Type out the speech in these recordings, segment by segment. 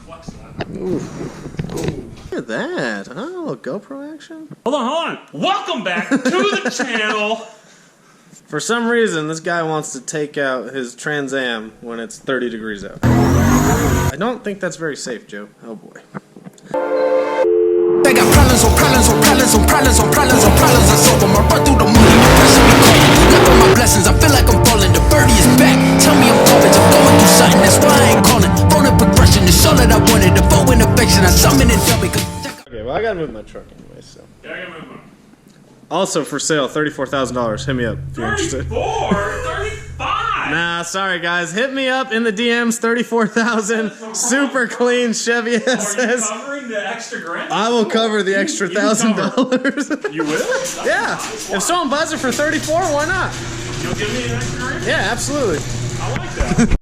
flex that. Look at that. Oh, GoPro action. Hold on. Welcome back to the channel. For some reason, this guy wants to take out his Trans Am when it's 30 degrees out. I don't think that's very safe, Joe. Oh boy. They got problems on problems on problems on problems on problems on problems. I solve them. I run through the money. The pressure be calling. Look for my blessings. I feel like I'm falling. The birdie is back. Tell me I'm garbage. I'm going through something. That's why I ain't calling. Phone and progression is all that I wanted. The phone and affection. I summon and tell me. Okay, well I gotta move my truck anyway, so. Yeah, I gotta move on. Also for sale, $34,000. Hit me up if you're interested. 35. Nah, sorry guys. Hit me up in the DMs. 34,000. Super clean Chevy Are you SS. covering the extra grand? I will cover the extra $1,000. You will? That's Yeah. nice. If someone buys it for 34, why not? You'll give me an extra grand? Yeah, absolutely. I like that.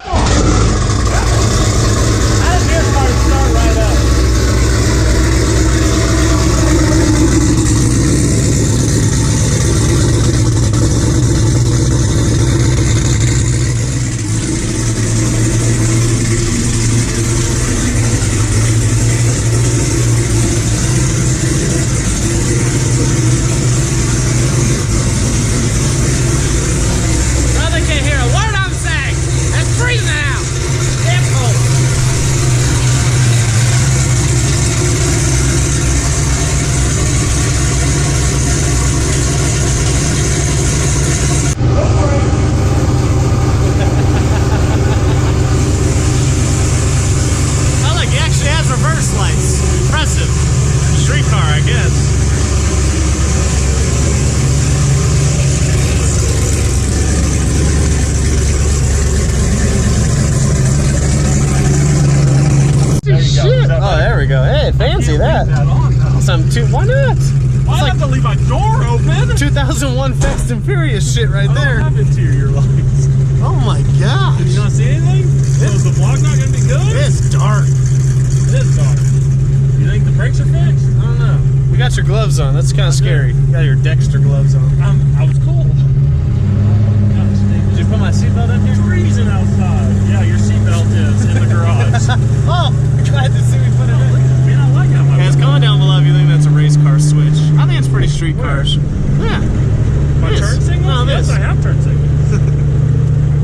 Fancy that. Why not? Why have to leave my door open? 2001 Fast and Furious shit right there. I don't have interior lights. Oh my gosh. You not see anything? So is the vlog not gonna be good? It's dark. It is dark. You think the brakes are fixed? I don't know. You got your gloves on. That's kind of scary. You got your Dexter gloves on. I was cold. Did you put my seatbelt in here? It's freezing outside. Yeah, your seatbelt is in the garage. Oh, glad to see we put it in. Guys, comment down below if you think that's a race car switch. I think it's pretty street cars. Yeah. My turn signal? No, yes, I have turn signals.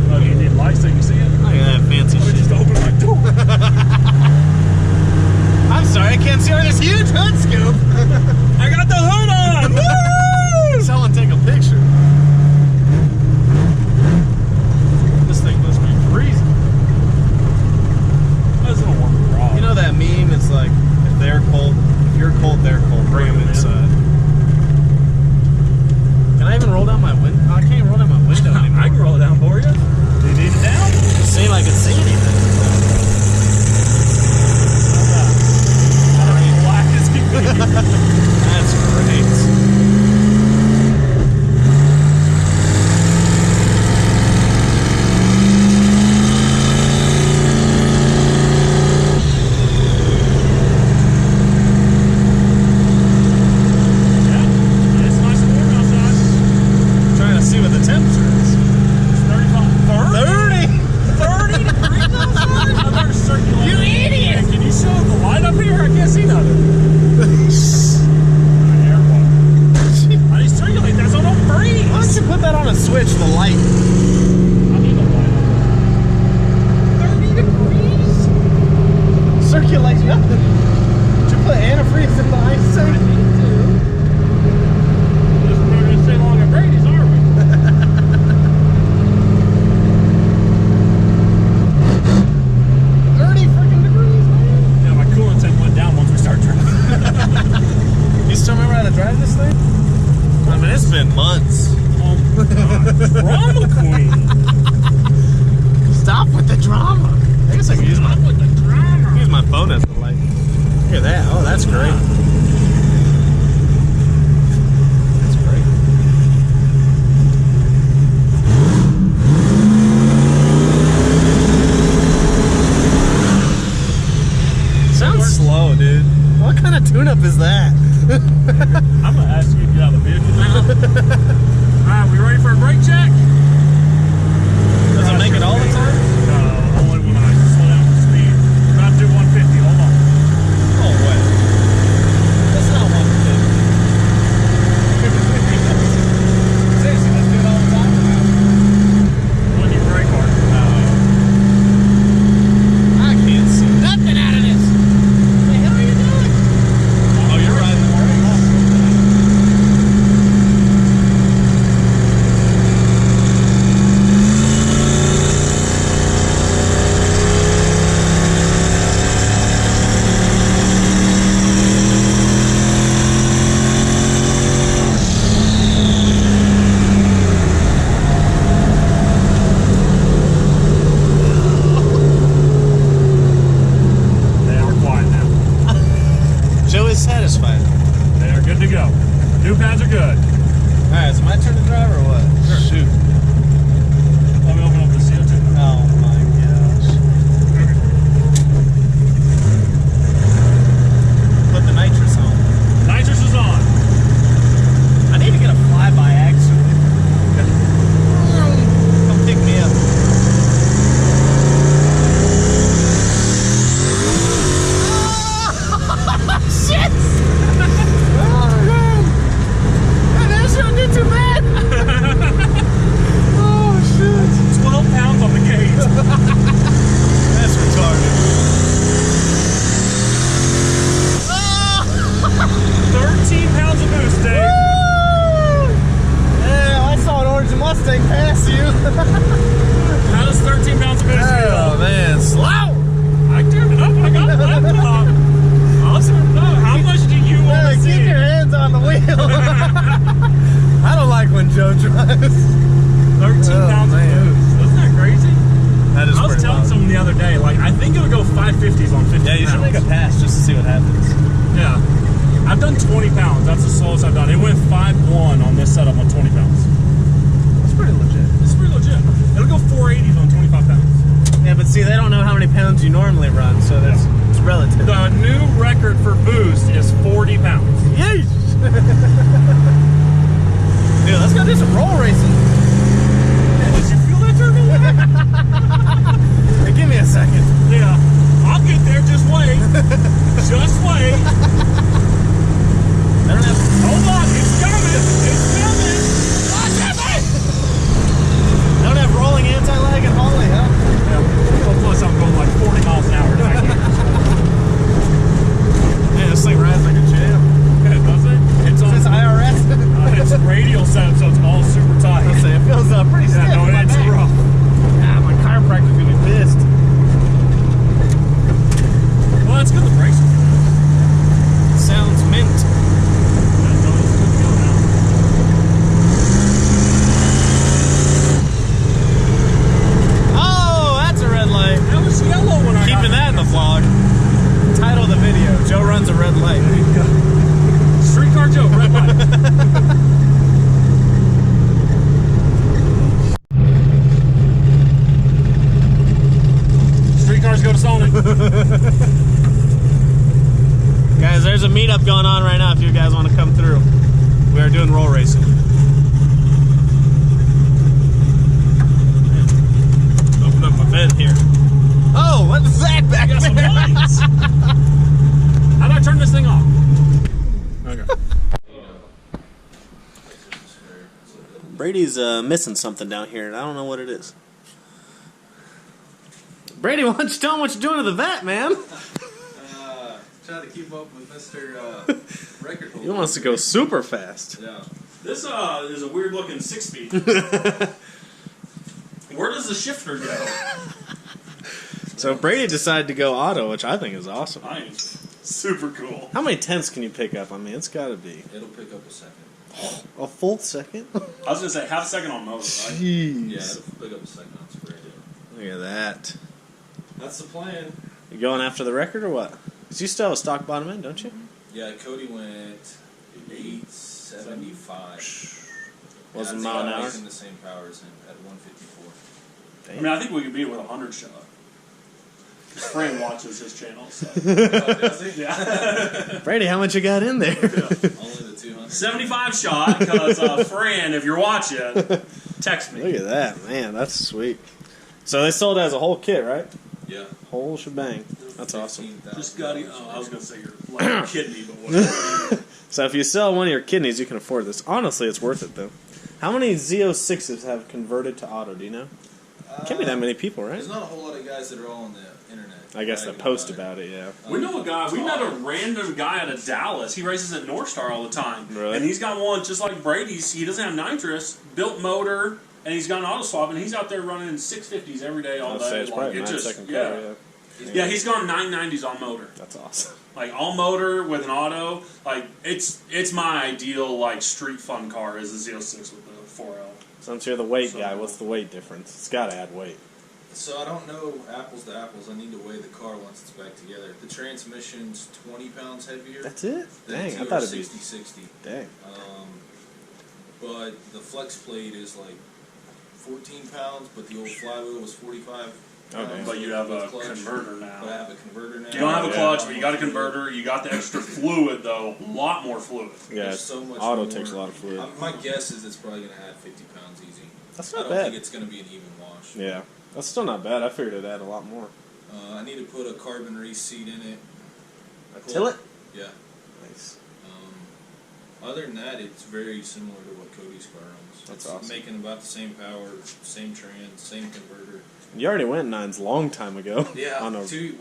Oh, you need lights so you can see it? Look at that fancy shit. Just open my door. I'm sorry, I can't see over this huge hood scoop. I got the hood on! Woo! Someone take a picture. This thing must be freezing. That's a warm garage. You know that meme? It's like, if they're cold, if you're cold, they're cold. Bring them inside. Can I even roll down my window? I can't even roll down my window anymore. I can roll it down for you. Do you need it down? See if I can see anything. Black as can be. That's great. Switch the light. I need a light. 30 degrees? Circulate nothing. Did you put antifreeze in the ice tank? I need to. We're going to stay long at Brady's, are we? 30 freaking degrees, man. Yeah, my coolant tank went down once we started driving. You still remember how to drive this thing? I mean, it's been months. Drama queen. Stop with the drama. I guess I can use my phone as the light. Look at that. Oh, that's great. That's great. Sounds slow, dude. What kind of tune-up is that? I'm gonna ask you to get out of the vehicle now. Alright, we ready for a brake check? Does it make it all the time? No, only when I slow down for speed. Not do 150 all a pass just to see what happens. Yeah. I've done 20 pounds. That's the slowest I've done. It went 5.1 on this setup on 20 pounds. That's pretty legit. It's pretty legit. It'll go 480s on 25 pounds. Yeah, but see, they don't know how many pounds you normally run, so that's it's relative. The new record for boost is 40 pounds. Yeesh! Dude, let's go do some roll racing. Did you feel that turbo? Hey, give me a second. Yeah. I'll get there. Just wait. Just wait. I don't have... Hold on. It's coming. It's coming. Watch it, mate. I don't have rolling anti-lag and Holly, huh? Yeah. Well, plus I'm going like 40 miles an hour back here. Man, this thing rides like a champ. Yeah, does it? It's on Is this IRS? it's radial setup, so it's all super tight. I'll say, it feels pretty stiff. Yeah, no, in my it's neck. rough. Ah, my chiropractor's gonna be pissed. Well, that's good. The brakes are good. Sounds mint. Yeah, no, it's good to go now. Oh, that's a red light. That was yellow when I got Keeping that in the vlog. Title of the video, Joe runs a red light. Streetcar Joe, red light. Streetcars go to Sonic. Guys, there's a meetup going on right now if you guys want to come through. We are doing roll racing. Open up my vent here. Oh, what's that back Got some there? lights. How do I turn this thing off? Okay. Brady's missing something down here, and I don't know what it is. Brady, why don't you tell him what you're doing to the vet, man? Trying to keep up with Mr. Record Holder. He wants to go super fast. Yeah. This is a weird looking 6-speed. Where does the shifter go? So Brady decided to go auto, which I think is awesome. Nice. Super cool. How many tenths can you pick up? I mean, it's got to be It'll pick up a second. a full second. I was gonna say half a second on motor, right? Jeez. Yeah, it'll pick up a second on spray, dude. Look at that. That's the plan. You going after the record or what? Because you still have a stock bottom end, don't you? Yeah, Cody went 875. Wasn't yeah, mile an hour? making the same power as him at 154. I mean, I think we could beat it with a 100 shot. Fran watches his channel, so. Does he? Yeah. Brady, how much you got in there? Only the 200. 75 shot, because Fran, if you're watching, text me. Look at that, man. That's sweet. So they sold it as a whole kit, right? Yeah. Whole shebang. That's awesome. Just got it. Oh, I was going to say your like, kidney, but whatever. So if you sell one of your kidneys, you can afford this. Honestly, it's worth it, though. How many Z06s have converted to auto, do you know? Can't be that many people, right? There's not a whole lot of guys that are all on the internet. I guess that post about it, yeah. We know a guy. We met a random guy out of Dallas. He races at North Star all the time, Really? and he's got one just like Brady's. He doesn't have nitrous, built motor, and he's got an auto swap, and he's out there running 650s every day, all I'll say day. it's probably Like, 9-second yeah, car, yeah. yeah. He's gone 990s on motor, That's awesome. like all motor with an auto. Like it's my ideal like street fun car is a Z06 with the 4L. Since you're the weight guy, what's the weight difference? It's got to add weight. So I don't know apples to apples. I need to weigh the car once it's back together. The transmission's 20 pounds heavier. That's it? than Dang, I thought it'd be... 60/60. Dang. But the flex plate is like 14 pounds, but the old flywheel was 45 Okay. pounds. But you have a with clutch. converter now. But I have a converter now. You don't have a Yeah. clutch, but you got a converter. You got the extra fluid though, a lot more fluid. Yeah, There's so much auto more. takes a lot of fluid. My guess is it's probably going to add 50 pounds easy. That's I not don't bad. think it's going to be an even wash. Yeah, that's still not bad. I figured it'd add a lot more. I need to put a carbon race seat in it. A tillet? Yeah. Nice. Other than that, it's very similar to what Cody's car runs. That's it's awesome. making about the same power, same trans, same converter. You already went nines long time ago. Yeah. On a, 2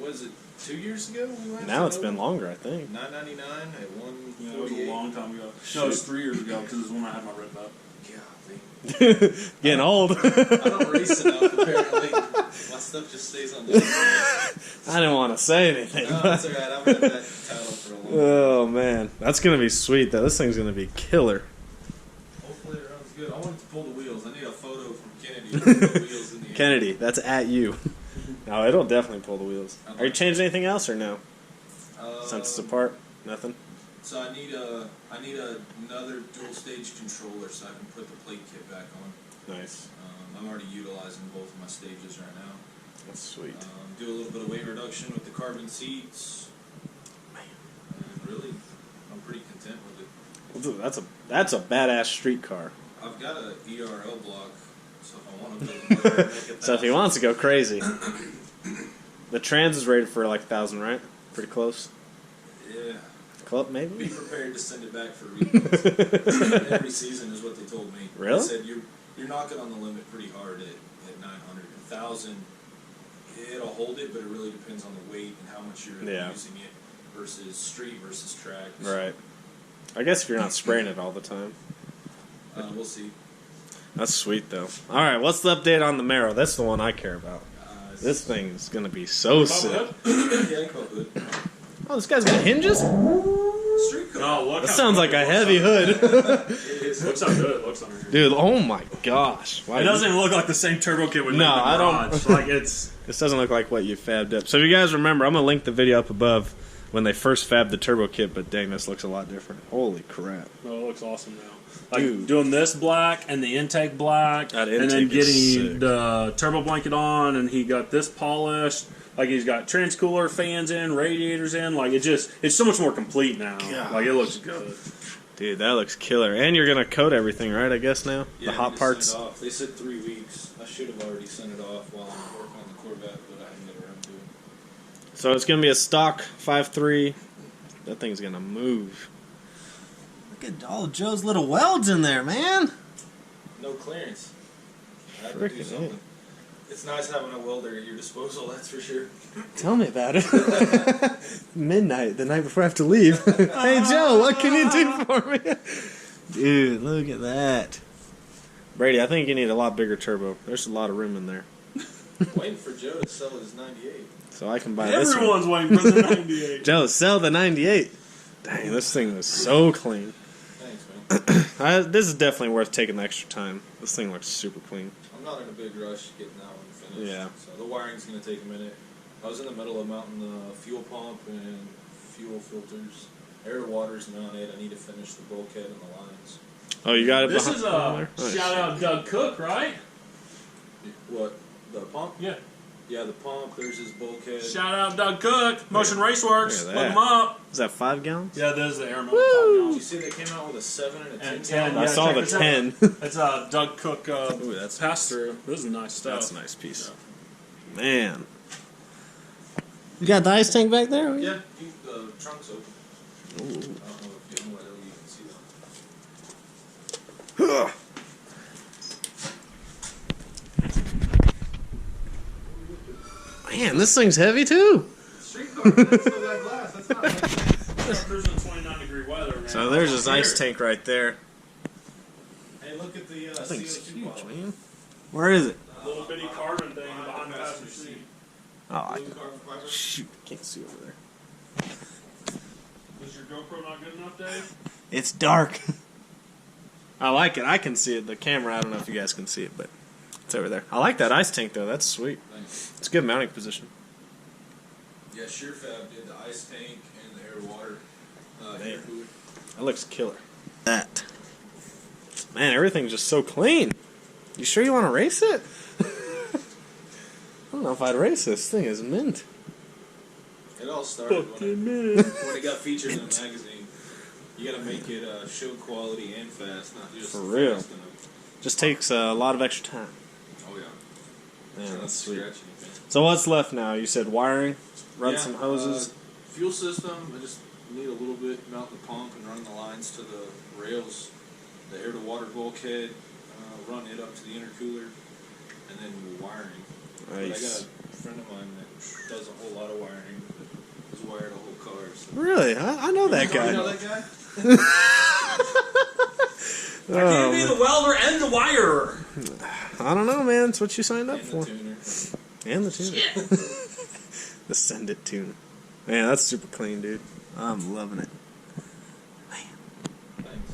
years ago? We went now to it's been longer, I think. $9.99 at Yeah, it was a 148. long time ago. No, it was 3 years ago because it was when I had my red belt. Getting old. I don't race enough, apparently. My stuff just stays on the I didn't want to say anything. No, but- that's alright. I've had that title for a long time. Oh, man. That's going to be sweet, though. This thing's going to be killer. Hopefully it runs good. I want it to pull the wheels. I need a photo from Kennedy to pull the wheels in the air. Kennedy, that's at you. No, it'll definitely pull the wheels. Are you changing anything else or no? Since it's apart, nothing. So I need another dual stage controller so I can put the plate kit back on. Nice. I'm already utilizing both of my stages right now. That's sweet. Do a little bit of weight reduction with the carbon seats. And really, I'm pretty content with it. Well, dude, that's a badass street car. I've got a ERL block, so if I want to make it So if he wants to go crazy, the trans is rated for like 1,000, right? Pretty close. Yeah. Club maybe. Be prepared to send it back for refunds. Every season is what they told me. Really? They said you're knocking on the limit pretty hard at 900. 1,000, it'll hold it, but it really depends on the weight and how much you're using it versus street versus track. Right. I guess if you're not spraying it all the time. We'll see. That's sweet though. All right, what's the update on the Marrow? That's the one I care about. This thing is gonna be so sick. Yeah, good. Oh, this guy's got hinges? Street car. No, look That how sounds like a heavy hood. Looks how good it looks on her. Dude, oh my gosh. Why It doesn't even look like the same turbo kit we No, made in the I don't- garage. Like it's. This doesn't look like what you fabbed up. So if you guys remember, I'm going to link the video up above when they first fabbed the turbo kit, but dang, this looks a lot different. Holy crap. Oh, it looks awesome now. Like Dude. doing this black and the intake black, That and then intake is getting sick. the turbo blanket on, and he got this polished. Like he's got transcooler fans in, radiators in. Like it's so much more complete now. Gosh. Like it looks good. Dude, that looks killer. And you're going to coat everything, right, I guess now? Yeah, the hot just parts? send it off. They said 3 weeks. I should have already sent it off while I'm working on the Corvette, but I haven't got around to it. So it's going to be a stock 5.3. That thing's going to move. Look at all Joe's little welds in there, man. No clearance. I have to do Frickin' something. It's nice having a welder at your disposal, that's for sure. Tell me about it. Midnight, the night before I have to leave. Hey, Joe, what can you do for me? Dude, look at that. Brady, I think you need a lot bigger turbo. There's a lot of room in there. Waiting for Joe to sell his 98. So I can buy this one. Everyone's waiting for the 98. Joe, sell the 98. Dang, this thing is so clean. Thanks, man. This is definitely worth taking the extra time. This thing looks super clean. I'm not in a big rush getting that one finished. Yeah. So the wiring's going to take a minute. I was in the middle of mounting the fuel pump and fuel filters. Air to water's mounted. I need to finish the bulkhead and the lines. Oh, you got it This behind is there? a Nice. shout out Doug Cook, right? What? The pump? Yeah. Yeah, the pump. There's his bulkhead. Shout out Doug Cook, Motion Raceworks. Look Look at him that. up. Is that 5 gallons? Yeah, there's the air mounted Did you see they came out with a 7 and a 10 And 10, gallon? I yeah, saw check the this out. 10. It's Doug Cook Ooh, that's pass through. This is nice stuff. That's a nice piece. Man. You got the ice tank back there? Yeah, the trunk's open. I don't know if you know whether you can see that. Man, this thing's heavy too. Street car, that's still got glass. That's not like We're cruising in 29-degree weather, man. So there's his ice Here. tank right there. Hey, look at the That thing's CO2 huge, bottle. man. Where is it? Little bitty carbon thing behind the passenger seat. Oh, I Blue carbon fiber. shoot, can't see over there. Is your GoPro not good enough, Dave? It's dark. I like it. I can see it. The camera, I don't know if you guys can see it, but it's over there. I like that ice tank though. That's sweet. Thanks. It's a good mounting position. Yeah, SureFab did the ice tank and the air to water Man. air cooler. That looks killer. That. Man, everything's just so clean. You sure you want to race it? I don't know if I'd race this. Thing is mint. It all started when it got featured in a magazine. You gotta make it show quality and fast, not just For real. fast enough. Just takes a lot of extra time. Oh yeah. Man, Try not that's to sweet. scratch anything. So what's left now? You said wiring, run Yeah, some hoses. Fuel system, I just need a little bit, mount the pump and run the lines to the rails. The air to water bulkhead, run it up to the intercooler, and then wiring. But I got Nice. a friend of mine that does a whole lot of wiring. Has wired a whole car. So. Really? I know that You guy. know that guy? I can't be the welder and the wirer. I don't know, man. It's what you signed up And for. the tuner. And the tuner. The Send It tuner. Man, that's super clean, dude. I'm loving it. Thanks.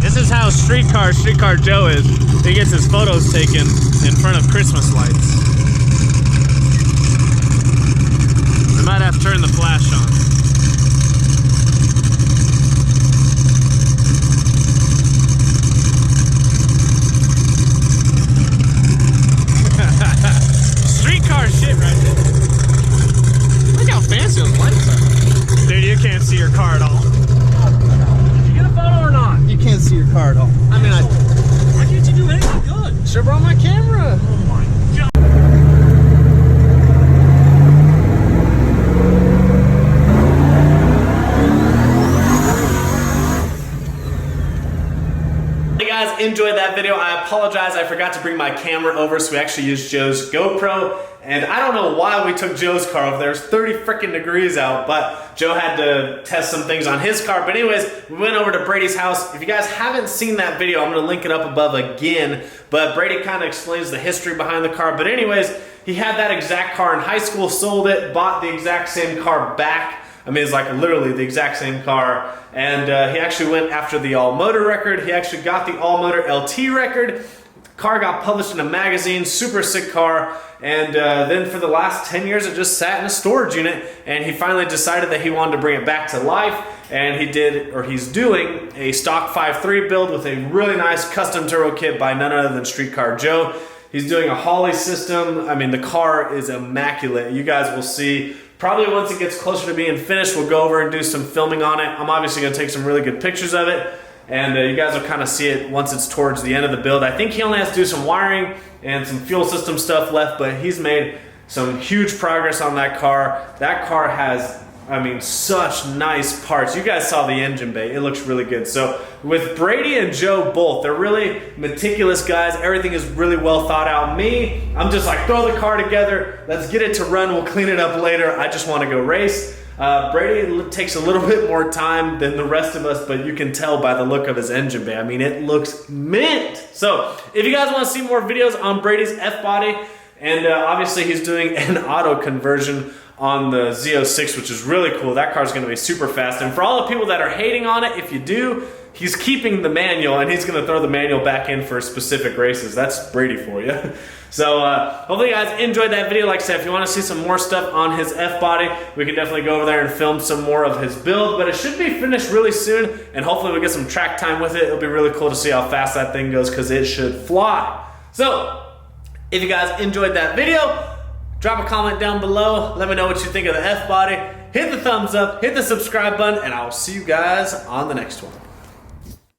This is how Streetcar Joe is. He gets his photos taken in front of Christmas lights. We might have turn the flash on. Streetcar shit right there. Look how fancy those lights are. Dude, you can't see your car at all. Did you get a photo or not? You can't see your car at all. I mean, Why can't you do anything good? should have brought my camera. Oh my god. Hey guys, enjoyed that video. I apologize, I forgot to bring my camera over, so we actually used Joe's GoPro. And I don't know why we took Joe's car over there. It's 30 freaking degrees out, but Joe had to test some things on his car. But anyways, we went over to Brady's house. If you guys haven't seen that video, I'm gonna link it up above again. But Brady kind of explains the history behind the car. But anyways, he had that exact car in high school, sold it, bought the exact same car back. I mean, it's like literally the exact same car. And he actually went after the all-motor record. He actually got the all-motor LT record. Car got published in a magazine, super sick car, and then for the last 10 years it just sat in a storage unit, and he finally decided that he wanted to bring it back to life, and he's doing a stock 5.3 build with a really nice custom turbo kit by none other than Streetcar Joe. He's doing a Holly system. I mean, the car is immaculate. You guys will see. Probably once it gets closer to being finished, we'll go over and do some filming on it. I'm obviously gonna take some really good pictures of it. And you guys will kind of see it once it's towards the end of the build. I think he only has to do some wiring and some fuel system stuff left, but he's made some huge progress on that car. That car has, I mean, such nice parts. You guys saw the engine bay. It looks really good. So with Brady and Joe both, they're really meticulous guys. Everything is really well thought out. Me, I'm just like, throw the car together. Let's get it to run. We'll clean it up later. I just want to go race. Brady takes a little bit more time than the rest of us, but you can tell by the look of his engine bay. I mean, it looks mint. So if you guys want to see more videos on Brady's F-body, and obviously he's doing an auto conversion on the Z06, which is really cool. That car's going to be super fast. And for all the people that are hating on it, if you do, he's keeping the manual, and he's going to throw the manual back in for specific races. That's Brady for you. So hopefully you guys enjoyed that video. Like I said, if you want to see some more stuff on his F-body, we can definitely go over there and film some more of his build. But it should be finished really soon, and hopefully we'll get some track time with it. It'll be really cool to see how fast that thing goes, because it should fly. So if you guys enjoyed that video, drop a comment down below. Let me know what you think of the F-body. Hit the thumbs up, hit the subscribe button, and I'll see you guys on the next one.